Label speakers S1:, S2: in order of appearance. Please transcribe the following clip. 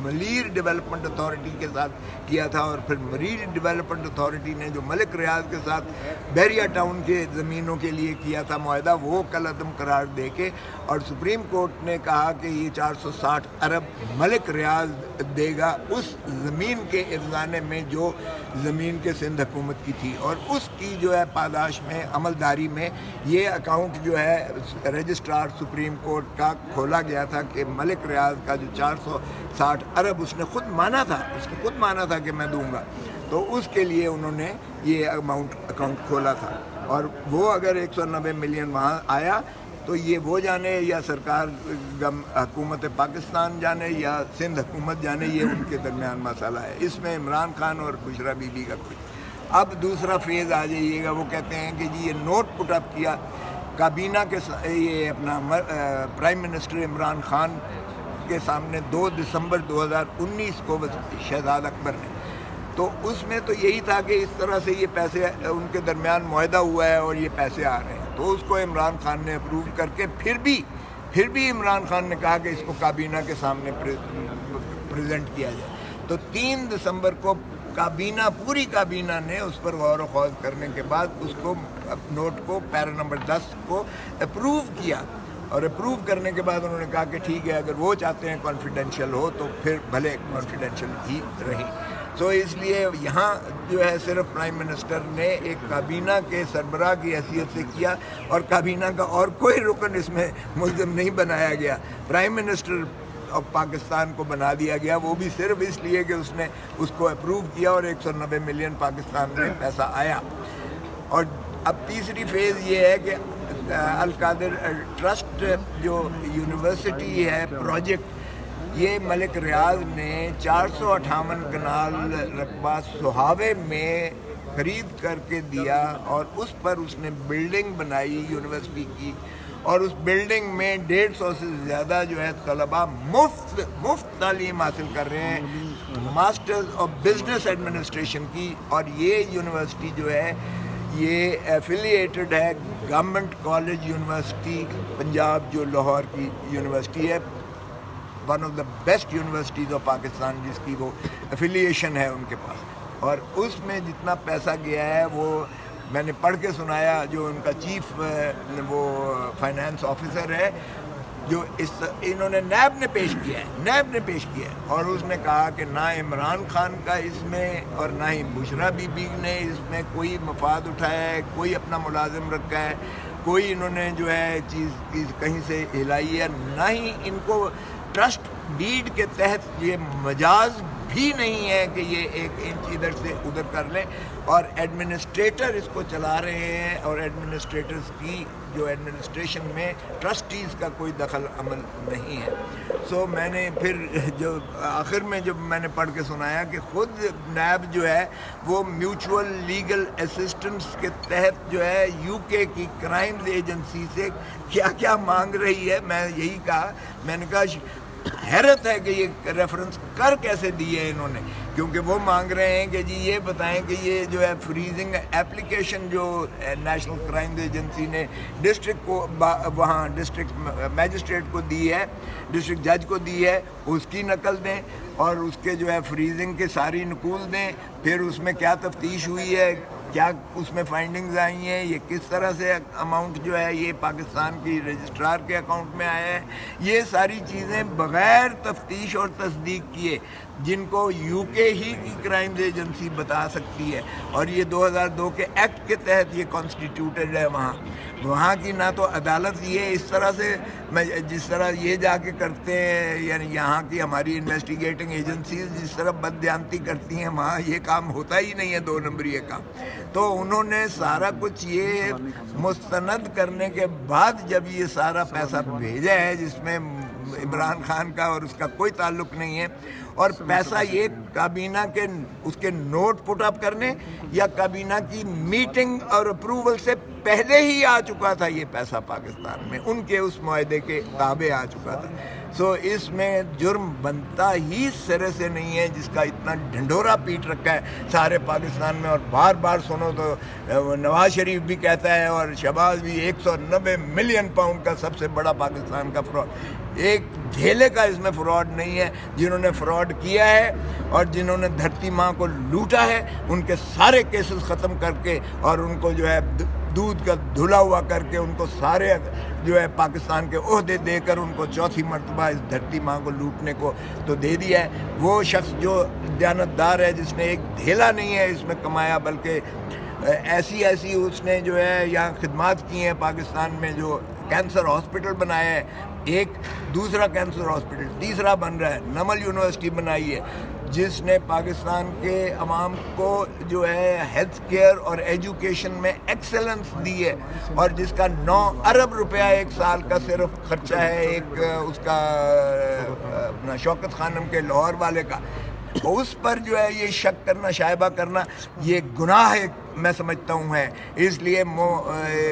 S1: Malir development authority کے ساتھ کیا تھا، اور پھر ملیر ڈیولپمنٹ اتھارٹی نے جو ملک ریاض کے ساتھ بحریہ ٹاؤن کے زمینوں کے لیے کیا تھا معاہدہ، وہ کل عدم قرار دے کے، اور سپریم کورٹ نے کہا کہ یہ 460 ارب ملک ریاض دے گا اس زمین کے افزانے میں جو زمین کے سندھ حکومت کی تھی، اور اس کی جو ہے پاداش میں عملداری میں یہ اکاؤنٹ جو ہے رجسٹرار سپریم کورٹ کا کھولا گیا تھا کہ ملک ریاض کا جو 460 ارب اس نے خود مانا تھا کہ میں دوں گا، تو اس کے لیے انہوں نے یہ اکاؤنٹ کھولا تھا، اور وہ اگر 190 ملین وہاں آیا تو یہ وہ جانے یا سرکار حکومت پاکستان جانے یا سندھ حکومت جانے، یہ ان کے درمیان مسئلہ ہے، اس میں عمران خان اور بشرا بی بی کا کچھ۔ اب دوسرا فیز آ جائیے گا، وہ کہتے ہیں کہ جی یہ نوٹ پٹ اپ کیا کابینہ کے یہ اپنا پرائم منسٹر عمران خان کے سامنے 2 دسمبر 2019 کو شہزاد اکبر نے، تو اس میں تو یہی تھا کہ اس طرح سے یہ پیسے ان کے درمیان معاہدہ ہوا ہے اور یہ پیسے آ رہے ہیں، تو اس کو عمران خان نے اپروو کر کے پھر بھی عمران خان نے کہا کہ اس کو کابینہ کے سامنے پریزنٹ کیا جائے، تو 3 دسمبر کو پوری کابینہ نے اس پر غور و خوض کرنے کے بعد اس کو نوٹ کو پیرا نمبر 10 کو اپروو کیا، اور اپروو کرنے کے بعد انہوں نے کہا کہ ٹھیک ہے اگر وہ چاہتے ہیں کانفیڈینشیل ہو تو پھر بھلے کانفیڈینشیل ہی رہی۔ تو اس لیے یہاں جو ہے صرف پرائم منسٹر نے ایک کابینہ کے سربراہ کی حیثیت سے کیا، اور کابینہ کا اور کوئی رکن اس میں ملزم نہیں بنایا گیا، پرائم منسٹر آف پاکستان کو بنا دیا گیا، وہ بھی صرف اس لیے کہ اس نے اس کو اپروو کیا اور 190 ملین پاکستان میں پیسہ آیا۔ اور اب تیسری فیز یہ ہے کہ القادر ٹرسٹ جو یونیورسٹی ہے پروجیکٹ، یہ ملک ریاض نے 458 کنال رقبہ سہاوے میں خرید کر کے دیا، اور اس پر اس نے بلڈنگ بنائی یونیورسٹی کی، اور اس بلڈنگ میں 150 سے زیادہ جو ہے طلباء مفت تعلیم حاصل کر رہے ہیں، ماسٹرز آف بزنس ایڈمنسٹریشن کی، اور یہ یونیورسٹی جو ہے یہ ایفیلیٹڈ ہے گورنمنٹ کالج یونیورسٹی پنجاب جو لاہور کی یونیورسٹی ہے، one of the best universities of Pakistan, جس کی وہ ایفیلیشن ہے ان کے پاس، اور اس میں جتنا پیسہ گیا ہے وہ میں نے پڑھ کے سنایا، جو ان کا چیف وہ فائنانس آفیسر ہے جو انہوں نے نیب نے پیش کیا ہے، اور اس نے کہا کہ نہ عمران خان کا اس میں اور نہ ہی بشرا بی بی نے اس میں کوئی مفاد اٹھایا ہے، کوئی اپنا ملازم رکھا ہے، کوئی انہوں نے جو ہے چیز کہیں سے ہلائی ہے، نہ ہی ان کو ٹرسٹ ڈیڈ کے تحت یہ مجاز بھی نہیں ہے کہ یہ 1 انچ ادھر سے ادھر کر لیں، اور ایڈمنسٹریٹر اس کو چلا رہے ہیں، اور ایڈمنسٹریٹرز کی جو ایڈمنسٹریشن میں ٹرسٹیز کا کوئی دخل عمل نہیں ہے۔ سو میں نے پھر جو آخر میں جب میں نے پڑھ کے سنایا کہ خود نیب جو ہے وہ میوچول لیگل اسسٹنس کے تحت جو ہے یو کے کی کرائمز ایجنسی سے کیا کیا مانگ رہی ہے، میں یہی کہا، میں نے کہا حیرت ہے کہ یہ ریفرنس کر کیسے دیے انہوں نے، کیونکہ وہ مانگ رہے ہیں کہ جی یہ بتائیں کہ یہ جو ہے فریزنگ اپلیکیشن جو نیشنل کرائمز ایجنسی نے ڈسٹرکٹ کو وہاں ڈسٹرکٹ میجسٹریٹ کو دی ہے، ڈسٹرکٹ جج کو دی ہے، اس کی نقل دیں، اور اس کے جو ہے فریزنگ کے ساری نقول دیں، پھر اس میں کیا تفتیش ہوئی ہے، کیا اس میں فائنڈنگز آئی ہیں، یہ کس طرح سے اماؤنٹ جو ہے یہ پاکستان کی رجسٹرار کے اکاؤنٹ میں آیا ہے، یہ ساری چیزیں بغیر تفتیش اور تصدیق کیے، جن کو یو کے ہی کی کرائمز ایجنسی بتا سکتی ہے، اور یہ 2002 کے ایکٹ کے تحت یہ کانسٹیٹیوٹڈ ہے وہاں کی نہ تو عدالت یہ اس طرح سے جس طرح یہ جا کے کرتے ہیں، یعنی یہاں کی ہماری انویسٹیگیٹنگ ایجنسیز جس طرح بددیانتی کرتی ہیں، وہاں یہ کام ہوتا ہی نہیں ہے، 2 نمبری یہ کام۔ تو انہوں نے سارا کچھ یہ مستند کرنے کے بعد جب یہ سارا پیسہ بھیجا ہے، جس میں عمران خان کا اور اس کا کوئی تعلق نہیں ہے، اور پیسہ یہ کابینہ کے اس کے نوٹ پٹ اپ کرنے یا کابینہ کی میٹنگ اور اپروول سے پہلے ہی آ چکا تھا، یہ پیسہ پاکستان میں ان کے اس معاہدے کے تابع آ چکا تھا۔ سو اس میں جرم بنتا ہی سرے سے نہیں ہے، جس کا اتنا ڈھنڈورا پیٹ رکھا ہے سارے پاکستان میں، اور بار بار سنو تو نواز شریف بھی کہتا ہے اور شہباز بھی 190 ملین پاؤنڈ کا سب سے بڑا پاکستان کا فراڈ۔ ایک دھیلے کا اس میں فراڈ نہیں ہے. جنہوں نے فراڈ کیا ہے اور جنہوں نے دھرتی ماں کو لوٹا ہے ان کے سارے کیسز ختم کر کے اور ان کو جو ہے دودھ کا دھلا ہوا کر کے ان کو سارے جو ہے پاکستان کے عہدے دے کر ان کو چوتھی مرتبہ اس دھرتی ماں کو لوٹنے کو تو دے دیا ہے. وہ شخص جو دیانتدار ہے جس نے ایک دھیلا نہیں ہے اس میں کمایا بلکہ ایسی اس نے جو ہے یہاں خدمات کی ہیں پاکستان میں, جو کینسر ہاسپٹل بنایا ہے, ایک دوسرا کینسر ہاسپٹل تیسرا بن رہا ہے, نمل یونیورسٹی بنائی ہے جس نے پاکستان کے عوام کو جو ہے ہیلتھ کیئر اور ایجوکیشن میں ایکسلنس دی ہے, اور جس کا 9 ارب روپیہ ایک سال کا صرف خرچہ ہے ایک اس کا اپنا شوکت خانم کے لاہور والے کا. اس پر جو ہے یہ شک کرنا, شائبہ کرنا, یہ گناہ ہے میں سمجھتا ہوں ہے. اس لیے